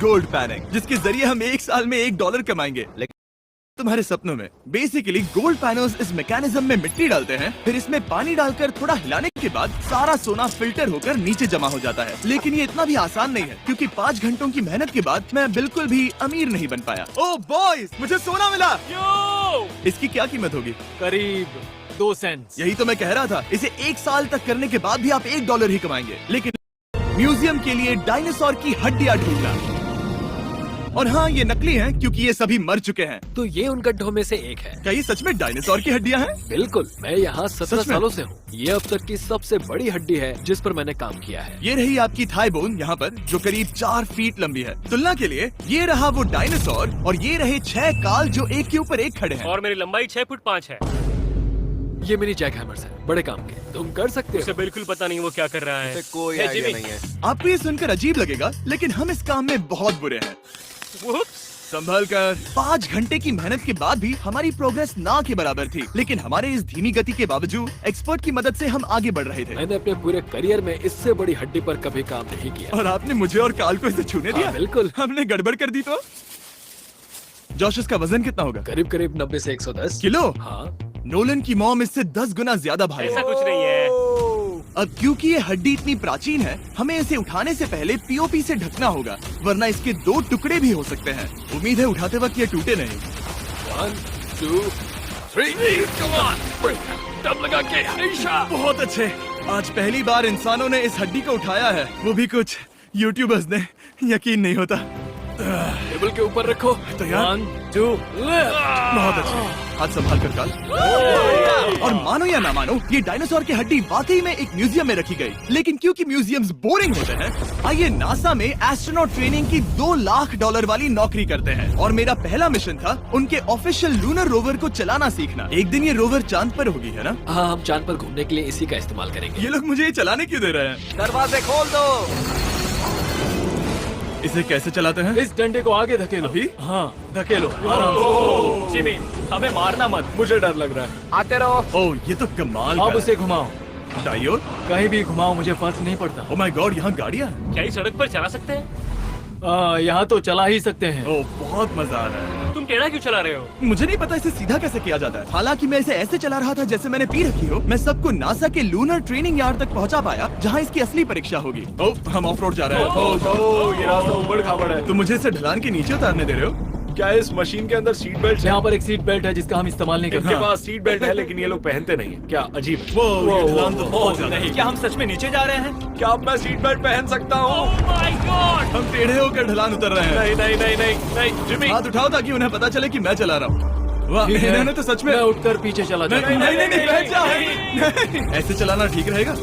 Gold panning, जिसके जरिए हम एक साल में $1 कमाएंगे। लेकिन तुम्हारे सपनों में बेसिकली गोल्ड पैनर्स इस मैकेनिज्म में मिट्टी डालते हैं, फिर इसमें पानी डालकर थोड़ा हिलाने के बाद सारा सोना फिल्टर होकर नीचे जमा हो जाता है। लेकिन ये इतना भी आसान नहीं है, क्योंकि 5 घंटों की मेहनत के बाद मैं बिल्कुल भी अमीर नहीं बन पाया। ओह बॉयज, मुझे सोना मिला। इसकी क्या कीमत होगी? करीब 2 सेंट्स। यही तो मैं कह रहा था, इसे 1 साल तक करने के बाद भी आप $1 ही कमाएंगे। लेकिन म्यूजियम के लिए डायनासोर की हड्डियां ढूंढना, और हाँ ये नकली हैं क्योंकि ये सभी मर चुके हैं। तो ये उन गड्ढों में से एक है। क्या ये सच में डायनासोर की हड्डियां हैं? बिल्कुल, मैं यहाँ 17 सच में? सालों से हूँ। ये अब तक की सबसे बड़ी हड्डी है जिस पर मैंने काम किया है। ये रही आपकी थाई बोन यहाँ पर, जो करीब 4 फीट लंबी है। तुलना के लिए ये रहा वो डायनासोर, और ये रहे 6 काल जो एक के ऊपर एक खड़े हैं। और मेरी लंबाई 6 फुट 5 है। ये मेरी जैक हैमर्स है, बड़े काम के। तुम कर सकते उसे हो। बिल्कुल पता नहीं वो क्या कर रहा है। कोई हे, आइडिया जिमी। नहीं है। आपको ये सुनकर अजीब लगेगा, लेकिन हम इस काम में बहुत बुरे हैं। Whoops! संभल कर 5 घंटे की मेहनत के बाद भी हमारी प्रोग्रेस ना के बराबर थी। लेकिन हमारे इस धीमी गति के बावजूद एक्सपर्ट की मदद से हम आगे बढ़ रहे थे। मैंने अपने पूरे करियर में इससे बड़ी हड्डी पर कभी काम नहीं किया। और आपने मुझे और काल को इसे छूने दिया? हाँ, बिल्कुल। हमने गड़बड़ कर दी तो? जोश, इसका वजन कितना होगा? करीब करीब 90 से 110 किलो? हाँ। नोलन की मॉम इससे 10 गुना ज्यादा भारी ऐसा है। कुछ नहीं है। अब क्योंकि ये हड्डी इतनी प्राचीन है, हमें इसे उठाने से पहले पीओपी से ढकना होगा, वरना इसके 2 टुकड़े भी हो सकते हैं। उम्मीद है उठाते वक्त ये टूटे नहीं। 1 2 3 कम ऑन, दम लगा के ऐशा। बहुत अच्छे। आज पहली बार इंसानों ने इस हड्डी को उठाया है, वो भी कुछ यूट्यूबर्स ने। यकीन नहीं होता। टेबल के ऊपर रखो। तैयार? 1 2 बहुत अच्छे। हाथ संभाल कर काल। और मानो या ना मानो, ये डायनासोर की हड्डी वाकई में एक म्यूजियम में रखी गई। लेकिन क्योंकि म्यूजियम्स बोरिंग होते हैं, आइए नासा में एस्ट्रोनॉट ट्रेनिंग की $2 लाख वाली नौकरी करते हैं। और मेरा पहला मिशन था उनके ऑफिशियल लूनर रोवर को चलाना सीखना। एक दिन ये रोवर चांद पर होगी, है ना? हाँ, हम चांद पर घूमने के लिए इसी का इस्तेमाल करेंगे। ये लोग मुझे ये चलाने क्यों दे रहे हैं? दरवाजे खोल दो। इसे कैसे चलाते हैं? इस डंडे को आगे धकेलो। अभी? हाँ, धकेलो। जिमी, हमें मारना मत। मुझे डर लग रहा है। आते रहो। ओह, ये तो कमाल अब का उसे घुमाओ। है। दाईं ओर? कहीं भी घुमाओ, मुझे फर्क नहीं पड़ता। ओह माय गॉड, यहाँ गाड़ियाँ हैं। क्या इस सड़क पर चला सकते हैं? यहाँ तो चला ही सकते हैं। ओह, बहुत मजा आ रहा है। तुम टेढ़ा क्यों चला रहे हो? मुझे नहीं पता इसे सीधा कैसे किया जाता है। हालांकि मैं इसे ऐसे चला रहा था जैसे मैंने पी रखी हो। मैं सबको नासा के लूनर ट्रेनिंग यार्ड तक पहुंचा पाया, जहां इसकी असली परीक्षा होगी। ओह, हम ऑफ रोड जा रहे हैं। ओह, ये रास्ता उबड़ खाबड़ है। तो मुझे इसे ढलान के नीचे उतारने दे रहे हो? क्या इस मशीन के अंदर सीट बेल्ट? यहाँ पर एक सीट बेल्ट है जिसका हम इस्तेमाल नहीं करते। इनके पास सीट बेल्ट है लेकिन ये लोग पहनते नहीं है। क्या अजीब है। वो ये ढलान तो बहुत ज्यादा है। क्या हम सच में नीचे जा रहे हैं? क्या अब मैं सीट बेल्ट पहन सकता हूँ? Oh my God! हम टेढ़े होकर ढलान उतर रहे हैं। नहीं नहीं नहीं नहीं नहीं जिमी। हाथ उठाओ ताकि उन्हें पता चले कि मैं चला रहा हूँ। वाह, ठीक है। इन्होंने तो सच में। मैं उठकर पीछे चला नहीं जाता नहीं हूँ। नहीं, बैठ जा। नहीं, ऐसे चलाना ठीक रहेगा?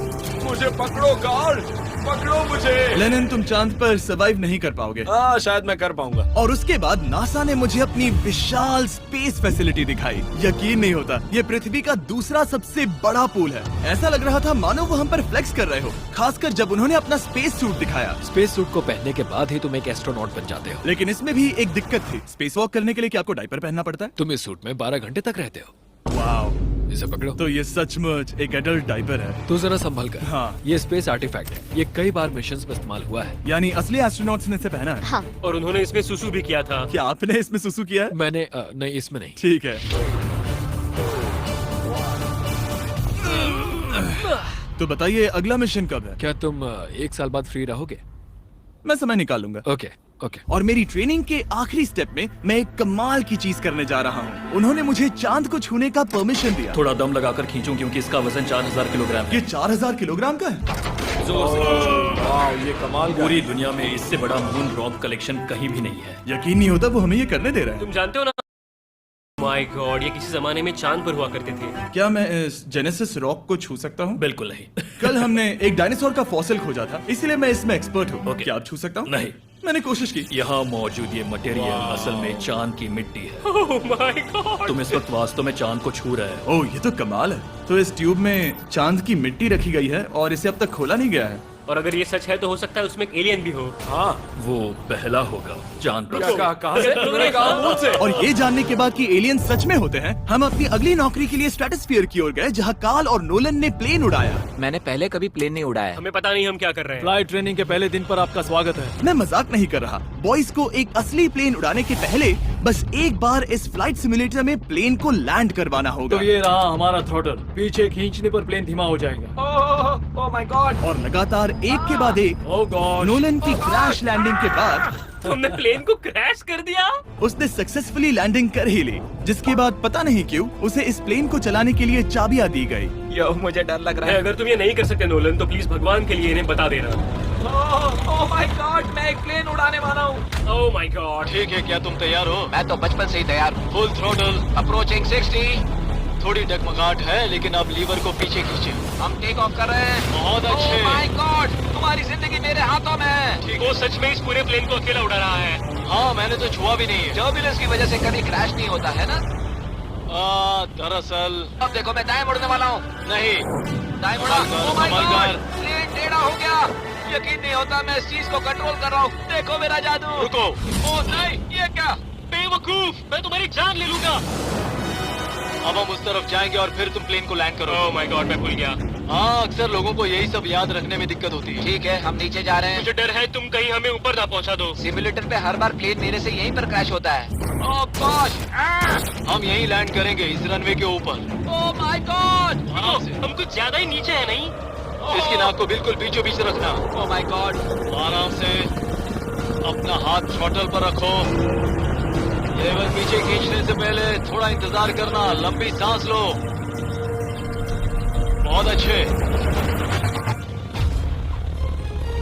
मुझे पकड़ो गार्ड, पकड़ो मुझे। लेनिन, तुम चांद पर सर्वाइव नहीं कर पाओगे। हाँ, शायद मैं कर पाऊंगा। और उसके बाद नासा ने मुझे अपनी विशाल स्पेस फैसिलिटी दिखाई। यकीन नहीं होता, ये पृथ्वी का दूसरा सबसे बड़ा पूल है। ऐसा लग रहा था मानो वो हम पर फ्लेक्स कर रहे हो, खासकर जब उन्होंने अपना स्पेस सूट दिखाया। स्पेस सूट को पहनने के बाद ही तुम एक एस्ट्रोनॉट बन जाते हो। लेकिन इसमें भी एक दिक्कत थी। स्पेस वॉक करने के लिए क्या आपको डायपर पहनना पड़ता है? तुम इस सूट में 12 घंटे तक रहते हो। वाओ, इसे पकड़ो। तो ये सचमुच एक एडल्ट डायपर है। तो जरा संभल कर। हाँ। ये स्पेस आर्टिफैक्ट है। ये कई बार मिशंस में इस्तेमाल हुआ है। यानी असली एस्ट्रोनॉट्स ने इसे पहना है। हाँ, और उन्होंने इसमें सुसु भी किया था। क्या आपने इसमें सुसु किया है? मैंने नहीं, इसमें नहीं। ठीक है। तो बताइए अगला मिशन कब है? क्या तुम 1 साल बाद फ्री रहोगे? मैं समय निकाल लूंगा। Okay okay. और मेरी ट्रेनिंग के आखिरी स्टेप में मैं एक कमाल की चीज करने जा रहा हूँ। उन्होंने मुझे चांद को छूने का परमिशन दिया। थोड़ा दम लगाकर खींचूं क्योंकि इसका वजन 4000 किलोग्राम है। ये 4000 किलोग्राम का है। जोर से खींचो। वाह, ये कमाल का। पूरी दुनिया में इससे बड़ा मून रॉक कलेक्शन कहीं भी नहीं है। यकीन नहीं होता वो हमें ये करने दे रहा है। तुम जानते हो ना? माय गॉड, ये किसी जमाने में चांद पर हुआ करते थे। क्या मैं इस जेनेसिस रॉक को छू सकता हूँ? बिल्कुल नहीं। कल हमने एक डायनासोर का फॉसिल खोजा था, इसलिए मैं इसमें एक्सपर्ट हूँ। ओके। क्या आप छू सकता हूँ? नहीं। मैंने कोशिश की। यहाँ मौजूद ये मटेरियल असल में चांद की मिट्टी है। Oh my God! तुम इस वक्त वास्तव में चांद को छू रहे हो। ओह, ये तो कमाल है। तो इस ट्यूब में चांद की मिट्टी रखी गई है और इसे अब तक खोला नहीं गया है। और अगर ये सच है तो हो सकता है उसमें एक एलियन भी हो। हाँ, वो पहला होगा चांद पर क्या कहा? कहाँ से? तुमने कहा मुंह से। और ये जानने के बाद कि एलियन सच में होते हैं, हम अपनी अगली नौकरी के लिए स्ट्रेटोस्फीयर की ओर गए, जहाँ कार्ल और नोलन ने प्लेन उड़ाया। मैंने पहले कभी प्लेन नहीं उड़ाया। हमें पता नहीं हम क्या कर रहे हैं। फ्लाइट ट्रेनिंग के पहले दिन पर आपका स्वागत है। मैं मजाक नहीं कर रहा। बॉयज को एक असली प्लेन उड़ाने के पहले बस एक बार इस फ्लाइट सिमुलेटर में प्लेन को लैंड करवाना होगा। तो ये रहा हमारा थ्रोटल। पीछे खींचने पर प्लेन धीमा हो जाएगा। Oh my God. और लगातार एक के बाद एक ओह गॉड। नोलन की क्रैश लैंडिंग के बाद तुमने प्लेन को क्रैश कर दिया। उसने सक्सेसफुली लैंडिंग कर ही ली, जिसके बाद पता नहीं क्यों उसे इस प्लेन को चलाने के लिए चाबियां दी गई। यो, मुझे डर लग रहा है। अगर तुम ये नहीं कर सकते नोलन तो प्लीज भगवान के लिए इन्हें बता देना। ओह माय गॉड, मैं एक प्लेन उड़ाने वाला हूँ। Oh my God. ठीक है, क्या तुम तैयार हो? मैं तो बचपन से ही तैयार हूँ। Full throttle. अप्रोचिंग 60। थोड़ी डगमगाहट है, लेकिन अब लीवर को पीछे खींचे। हम टेक ऑफ कर रहे हैं। बहुत अच्छे। ओह माय गॉड, तुम्हारी जिंदगी मेरे हाथों में है। वो सच में इस पूरे प्लेन को अकेला उड़ा रहा है। हाँ, मैंने तो छुआ भी नहीं है। टर्बुलेंस की वजह से कभी क्रैश नहीं होता है ना। दरअसल अब देखो मैं दाएं मुड़ने वाला हूँ। नहीं। दाएं मुड़ा। संभल कर, ओह माय संभल गॉड, कर। प्लेन टेढ़ा हो गया। यकीन नहीं होता मैं इस चीज को कंट्रोल कर रहा हूँ। देखो मेरा जादू। रुको। ओह नहीं, ये क्या? बेवकूफ, मैं तुम्हारी जान ले लूंगा। अब हम उस तरफ जाएंगे और फिर तुम प्लेन को लैंड करो। ओह माय गॉड, मैं भूल गया। हाँ, अक्सर लोगों को यही सब याद रखने में दिक्कत होती है। ठीक है, हम नीचे जा रहे हैं। मुझे डर है तुम कहीं हमें ऊपर ना पहुंचा दो। सिमुलेटर पे हर बार प्लेन मेरे से यहीं पर क्रैश होता है। ओह गॉश। हम यहीं लैंड करेंगे, इस रनवे के ऊपर। Oh my God. आराम से। हम कुछ ज्यादा ही नीचे है नहीं? इसकी नाक को बिल्कुल बीचों बीच रखना। Oh my God. आराम से। अपना हाथ थ्रॉटल पर रखो। लेवल पीछे खींचने से पहले थोड़ा इंतजार करना। लंबी सांस लो। बहुत अच्छे।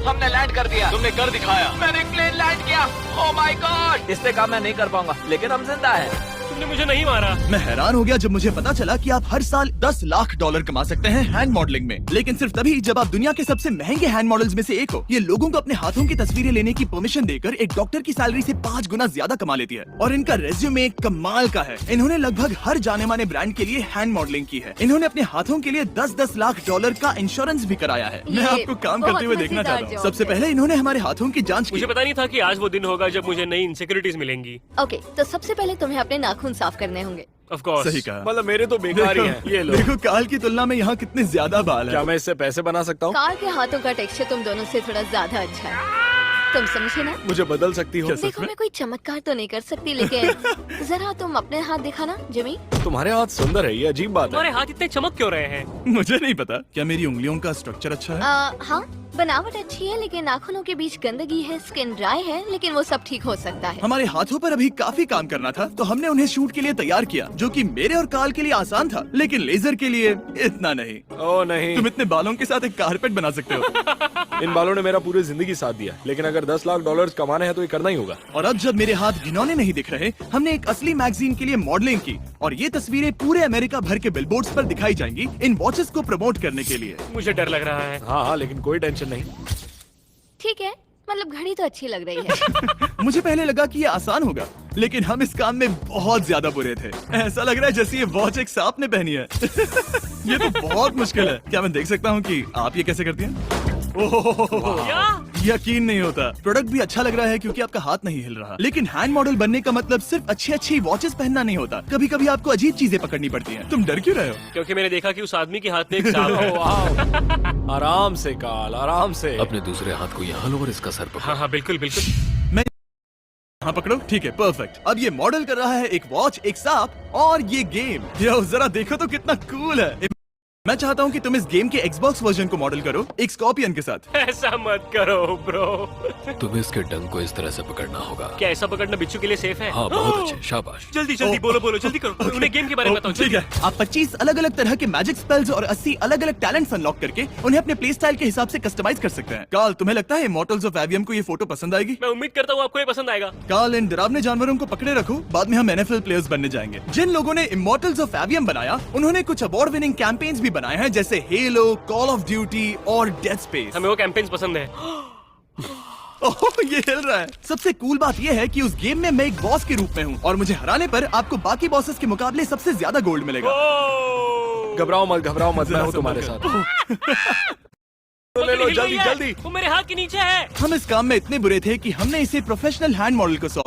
हमने लैंड कर दिया। तुमने कर दिखाया। मैंने प्लेन लैंड किया। Oh my God. इससे काम मैं नहीं कर पाऊंगा, लेकिन हम जिंदा हैं। तुमने मुझे नहीं मारा। मैं हैरान हो गया जब मुझे पता चला कि आप हर साल 10 लाख डॉलर कमा सकते हैं हैंड मॉडलिंग में, लेकिन सिर्फ तभी जब आप दुनिया के सबसे महंगे हैंड मॉडल्स में से एक हो। ये लोगों को अपने हाथों की तस्वीरें लेने की परमिशन देकर एक डॉक्टर की सैलरी से 5 गुना ज्यादा कमा लेती है। और इनका रेज्यूमे कमाल का है। इन्होंने लगभग हर जाने माने ब्रांड के लिए हैंड मॉडलिंग की है। इन्होंने अपने हाथों के लिए 10-10 लाख डॉलर का इंश्योरेंस भी कराया है। मैं आपको काम करते हुए देखना चाहता हूँ। सबसे पहले इन्होंने हमारे हाथों की जाँच की। मुझे पता नहीं था कि आज वो दिन होगा जब मुझे नई इनसिक्योरिटीज मिलेंगी। ओके, तो सबसे पहले तुम्हें अपने नाखून साफ करने होंगे। Of course. सही कहा। मतलब मेरे तो बेकार ही हैं। ये लो। देखो काल की तुलना में यहाँ कितने ज्यादा बाल क्या है। मैं इससे पैसे बना सकता हूँ? कार के हाथों का टेक्सचर तुम दोनों से थोड़ा ज्यादा अच्छा है। तुम समझे ना? मुझे बदल सकती हो? देखो मैं कोई चमत्कार तो नहीं कर सकती, लेकिन जरा तुम अपने हाथ दिखाना जिमी। तुम्हारे हाथ सुंदर है, ये अजीब बात है। तुम्हारे हाथ इतने चमक क्यों रहे हैं? मुझे नहीं पता। क्या मेरी उंगलियों का स्ट्रक्चर अच्छा है? हाँ, बनावट अच्छी है, लेकिन नाखूनों के बीच गंदगी है, स्किन ड्राई है, लेकिन वो सब ठीक हो सकता है। हमारे हाथों पर अभी काफी काम करना था, तो हमने उन्हें शूट के लिए तैयार किया, जो कि मेरे और काल के लिए आसान था, लेकिन लेजर के लिए इतना नहीं। ओह नहीं। तुम इतने बालों के साथ एक कारपेट बना सकते हो। इन बालों ने मेरा पूरी जिंदगी साथ दिया, लेकिन अगर 10 लाख डॉलर कमाने हैं तो ये करना ही होगा। और अब जब मेरे हाथ घिनौने नहीं दिख रहे, हमने एक असली मैगजीन के लिए मॉडलिंग की, और ये तस्वीरें पूरे अमेरिका भर के बिलबोर्ड्स पर दिखाई जाएंगी इन वॉचेस को प्रमोट करने के लिए। मुझे डर लग रहा है। हाँ, लेकिन कोई टेंशन नहीं। ठीक है, मतलब घड़ी तो अच्छी लग रही है। मुझे पहले लगा कि ये आसान होगा, लेकिन हम इस काम में बहुत ज्यादा बुरे थे। ऐसा लग रहा है जैसे ये वॉच एक सांप ने पहनी है। ये तो बहुत मुश्किल है। क्या मैं देख सकता हूँ कि आप ये कैसे करती हैं? ओह, यकीन नहीं होता। प्रोडक्ट भी अच्छा लग रहा है क्योंकि आपका हाथ नहीं हिल रहा, लेकिन हैंड मॉडल बनने का मतलब सिर्फ अच्छी वॉचेस पहनना नहीं होता। कभी कभी आपको अजीब चीजें पकड़नी पड़ती हैं। तुम डर क्यों रहे हो? क्योंकि मैंने देखा कि उस आदमी के हाथ में एक सांप है। आराम से काल, आराम से। अपने दूसरे हाथ को यहाँ लो और इसका सर पकड़ो। हाँ हाँ, बिल्कुल बिल्कुल। मैं हाँ पकड़ो। ठीक है, परफेक्ट। अब ये मॉडल कर रहा है एक वॉच, एक सांप और ये गेम। यो जरा देखो तो कितना कूल है। मैं चाहता हूँ कि तुम इस गेम के Xbox वर्जन को मॉडल करो एक स्कॉर्पियन के साथ। ऐसा मत करो ब्रो। तुम्हें इसके डंक को इस तरह से पकड़ना होगा। क्या ऐसा पकड़ना बिच्छू के लिए सेफ है? हाँ, बहुत अच्छे, शाबाश। जल्दी जल्दी बोलो जल्दी करो। उन्हें गेम के बारे में बताओ। ठीक है, आप 25 अलग अलग तरह के मैजिक स्पेल्स और 80 अलग अलग टैलेंट्स अनलॉक करके उन्हें अपने प्ले स्टाइल के हिसाब से कस्टमाइज कर सकते हैं। काल, तुम्हें लगता है इमॉर्टल्स ऑफ एवियम को ये फोटो पसंद आएगी? मैं उम्मीद करता हूँ आपको ये पसंद आएगा। काल, इन डरावने जानवरों को पकड़े रखो, बाद में हम NFL प्लेयर्स बनने जाएंगे। जिन लोगों ने इमॉर्टल्स ऑफ एवियम बनाया, उन्होंने कुछ अवार्ड विनिंग कैंपेन्स भी बनाए हैं, जैसे हेलो, कॉल ऑफ ड्यूटी और डेड स्पेस। हमें वो कैंपेन्स पसंद है। ओह, ये हिल रहा है। सबसे कूल बात ये है कि उस गेम में मैं एक बॉस के रूप में हूँ, और मुझे हराने पर आपको बाकी बॉसेस के मुकाबले सबसे ज्यादा गोल्ड मिलेगा। घबराओ मत, मैं हूँ तुम्हारे साथ। ले लो, हिल रही जल्दी, है। जल्दी। वो मेरे हाथ के नीचे है। हम इस काम में इतने बुरे थे कि हमने इसे प्रोफेशनल हैंड मॉडल को सौंप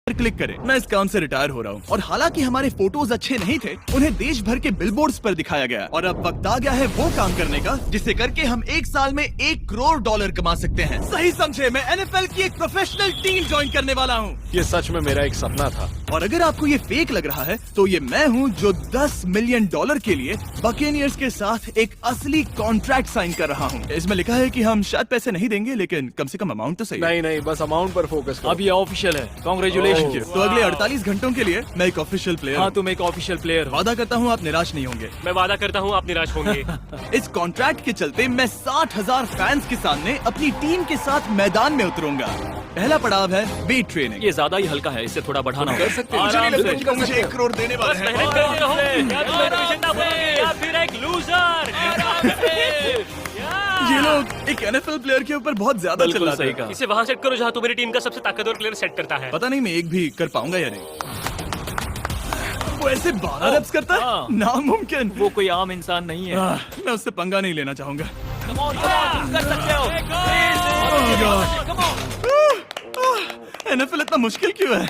क्लिक करें। मैं इस काम से रिटायर हो रहा हूँ और हालांकि हमारे फोटोज अच्छे नहीं थे, उन्हें देश भर के बिलबोर्ड्स पर दिखाया गया और अब वक्त आ गया है वो काम करने का जिसे करके हम एक साल में $1 करोड़ कमा सकते हैं। सही समझे, मैं NFL की एक प्रोफेशनल टीम ज्वाइन करने वाला हूँ। ये सच में मेरा एक सपना था। और अगर आपको ये फेक लग रहा है तो ये मैं हूँ जो $10 मिलियन के लिए बकेनियर्स के साथ एक असली कॉन्ट्रैक्ट साइन कर रहा हूँ। इसमें लिखा है कि हम शायद पैसे नहीं देंगे, लेकिन कम से कम अमाउंट तो सही है। नहीं, बस अमाउंट पर फोकस करो। अब ये ऑफिशियल है। कॉन्ग्रेचुलेशन। तो अगले 48 घंटों के लिए मैं एक ऑफिशियल प्लेयर हाँ, हूँ। तुम एक ऑफिशियल प्लेयर हो। वादा करता हूँ आप निराश नहीं होंगे। मैं वादा करता हूँ आप निराश होंगे। इस कॉन्ट्रैक्ट के चलते मैं 60,000 फैंस के सामने अपनी टीम के साथ मैदान में उतरूंगा। पहला पड़ाव है वेट ट्रेनिंग। ये ज्यादा ही हल्का है, इसे थोड़ा बढ़ाना होगा। कर सकते हैं। मुझे नहीं आराम लगता से। कि वो मुझे 1 करोड़ देने वाले हैं। मेहनत करते रहो। या तुम मेरे झंडा बोलोगे या फिर एक लूजर। ये लोग एक NFL प्लेयर के ऊपर बहुत ज्यादा बिल्कुल चिल्लाते सही हैं। कहा। इसे वहाँ सेट करो जहाँ तुम्हारी टीम का सबसे ताकतवर प्लेयर सेट करता है। पता नहीं मैं एक भी कर पाऊंगा या नहीं। वो ऐसे 12 रेप्स करता है, हाँ। नामुमकिन। वो कोई आम इंसान नहीं है। मैं उससे पंगा नहीं लेना चाहूंगा। कर सकते हो। NFL इतना मुश्किल क्यों है?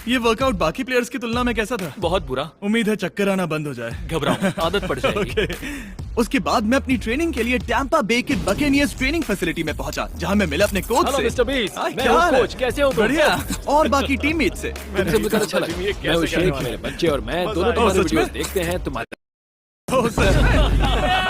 ये वर्कआउट बाकी प्लेयर्स की तुलना में कैसा था? बहुत बुरा। उम्मीद है चक्कर आना बंद हो जाए। घबराओ, आदत पड़ जाएगी। ओके। उसके बाद मैं अपनी ट्रेनिंग के लिए टैंपा बे के बकेनियर्स ट्रेनिंग फैसिलिटी में पहुंचा, जहां मैं मिला अपने कोच हेलो से। मिस्टर बीस, हाय, मैं क्या हूँ हाल है? कोच। कैसे हो तुम? बढ़िया। और बाकी टीममेट से। तुमसे मिलकर अच्छा लगा। मैं हूँ शेख, मेरे बच्चे और मैं दोनों तुम्हारे सच में? वीडियोस देखते हैं। तुम्हारे ओ, सर।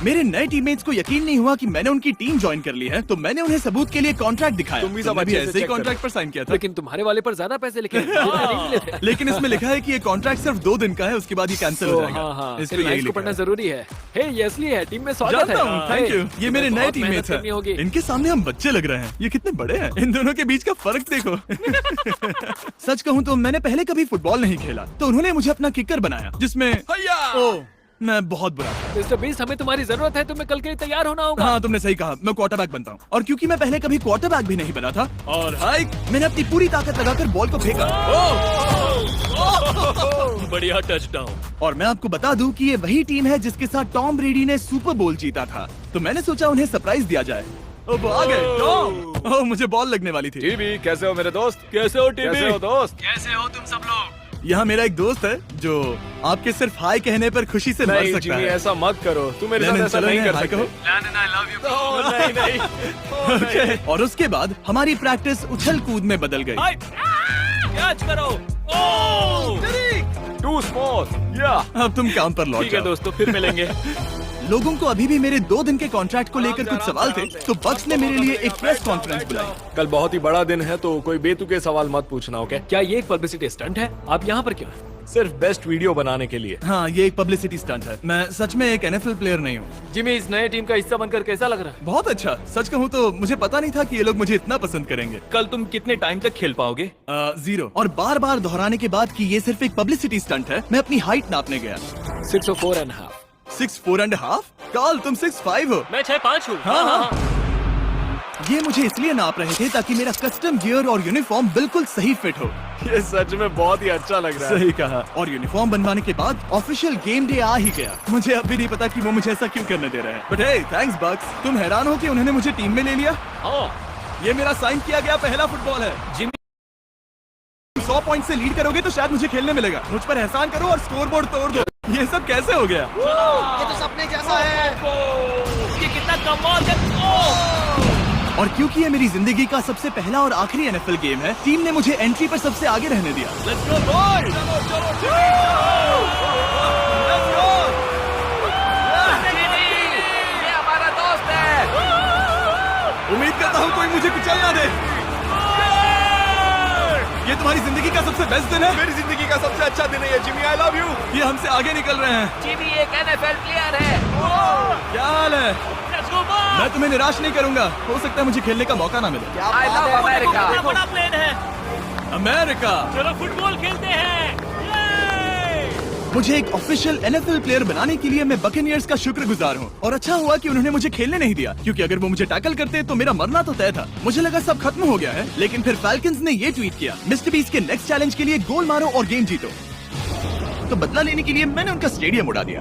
मेरे नए टीममेट्स को यकीन नहीं हुआ कि मैंने उनकी टीम ज्वाइन कर ली है, तो मैंने उन्हें सबूत के लिए कॉन्ट्रैक्ट दिखाया। तुम भी सब तुमने भी अच्छे से ऐसे ही check कॉन्ट्रैक्ट पर साइन किया था। लेकिन तुम्हारे वाले पर ज्यादा पैसे लिखे हैं। जितने नहीं मिले थे। लेकिन इसमें लिखा है कि ये कॉन्ट्रैक्ट सिर्फ 2 दिन का है, उसके बाद ये कैंसिल हो जाएगा। हाँ, इसको फिर यही इसको लिखा पढ़ना है। जरूरी है। हे, ये असली है। टीम में स्वागत है। जानता हूँ, थैंक यू। ये मेरे नए बहुत मेहनत टीममेट्स करनी होगी। हैं। इनके सामने हम बच्चे लग रहे हैं। ये कितने बड़े हैं। इन दोनों के बीच का फर्क देखो। सच कहूँ तो मैंने पहले कभी फुटबॉल नहीं खेला, तो उन्होंने मुझे अपना किकर बनाया, जिसमें ओह, मैं बहुत बुरा था। मिस्टर बीस, हमें तुम्हारी जरूरत है। तुम्हें कल के लिए तैयार होना होगा। हाँ, तुमने सही कहा। मैं क्वार्टरबैक बनता हूँ, और क्योंकि मैं पहले कभी क्वार्टरबैक भी नहीं बना था, और हाइक, मैंने अपनी पूरी ताकत लगाकर बॉल को फेंका। बढ़िया टचडाउन। और मैं आपको बता दूं कि ये वही टीम है जिसके साथ टॉम ब्रेडी ने सुपर बोल जीता था, तो मैंने सोचा उन्हें सरप्राइज दिया जाए। ओ, वो आ गए टॉम। ओह, मुझे बॉल लगने वाली थी। टीवी, कैसे हो मेरे दोस्त? कैसे हो कैसे हो दोस्त? कैसे हो तुम सब लोग? यहाँ मेरा एक दोस्त है जो आपके सिर्फ हाय कहने पर खुशी से मर नहीं सकता जिमी, है। ऐसा मत करो। तुम मेरे साथ लेनिन, ऐसा चलो नहीं इन्हें कर हाय सकते। कहो। I love you. ओह, नहीं। ओके। और उसके बाद हमारी प्रैक्टिस उछल कूद में बदल गई। कैच करो। Too small. Yeah. अब तुम काम पर लौट ठीक है जाओ। दोस्तों, फिर मिलेंगे। लोगों को अभी भी मेरे 2 दिन के कॉन्ट्रैक्ट को लेकर कुछ सवाल थे, तो बक्स ने मेरे लिए एक प्रेस कॉन्फ्रेंस बुलाई। कल बहुत ही बड़ा दिन है, तो कोई बेतुके सवाल मत पूछना, ओके? क्या ये एक पब्लिसिटी स्टंट है? आप यहाँ पर क्यों हैं? सिर्फ बेस्ट वीडियो बनाने के लिए। हाँ, ये एक पब्लिसिटी स्टंट है। मैं सच में एक NFL प्लेयर नहीं हूँ। जिमी, इस नए टीम का हिस्सा बनकर कैसा लग रहा है? बहुत अच्छा। सच कहूँ तो मुझे पता नहीं था कि ये लोग मुझे इतना पसंद करेंगे। कल तुम कितने टाइम तक खेल पाओगे? 0। और बार बार दोहराने के बाद कि ये सिर्फ एक पब्लिसिटी स्टंट है, मैं अपनी हाइट नापने गया। 6'4.5". 6'4.5"? काल, तुम 6'5" हो। मैं 6'5" हूँ। हाँ। ये मुझे इसलिए नाप रहे थे ताकि मेरा कस्टम गियर और यूनिफॉर्म बिल्कुल सही फिट हो। ये सच में बहुत ही अच्छा लग रहा है। सही कहा। और यूनिफॉर्म बनवाने के बाद ऑफिशियल गेम डे आ ही गया। मुझे अब भी नहीं पता कि वो मुझे ऐसा क्यों करने दे रहे हैं। बट हे, थैंक्स बक्स। तुम हैरान हो कि उन्होंने मुझे टीम में ले लिया? ये मेरा साइन किया गया पहला फुटबॉल है। जिमी, 100 पॉइंट से लीड करोगे तो शायद मुझे खेलने मिलेगा। मुझ पर एहसान करो और स्कोर बोर्ड तोड़ दो। ये सब कैसे हो गया? ये कितना कमाल है। और क्योंकि ये मेरी जिंदगी का सबसे पहला और आखिरी NFL गेम है, टीम ने मुझे एंट्री पर सबसे आगे रहने दिया। Let's go boys. ये हमारा दोस्त है। उम्मीद करता हूँ कोई मुझे कुचल ना दे। ये तुम्हारी जिंदगी का सबसे बेस्ट दिन है। मेरी जिंदगी का सबसे अच्छा दिन है ये, जिमी। I love you. ये हमसे आगे निकल रहे हैं। जिमी एक NFL प्लेयर है। क्या हाल है? Let's go boys. मैं तुम्हें निराश नहीं करूंगा। हो सकता है मुझे खेलने का मौका ना मिले। I love America. कितना बड़ा प्लेन है। अमेरिका। चलो फुटबॉल खेलते हैं। मुझे एक ऑफिशियल NFL प्लेयर बनाने के लिए मैं बकेनियर्स का शुक्रगुजार हूँ। और अच्छा हुआ कि उन्होंने मुझे खेलने नहीं दिया, क्योंकि अगर वो मुझे टैकल करते तो मेरा मरना तो तय था। मुझे लगा सब खत्म हो गया है, लेकिन फिर फैल्कन्स ने ये ट्वीट किया, मिस्टर बीस्ट के नेक्स्ट चैलेंज के लिए गोल मारो और गेम जीतो। तो बदला लेने के लिए मैंने उनका स्टेडियम उड़ा दिया।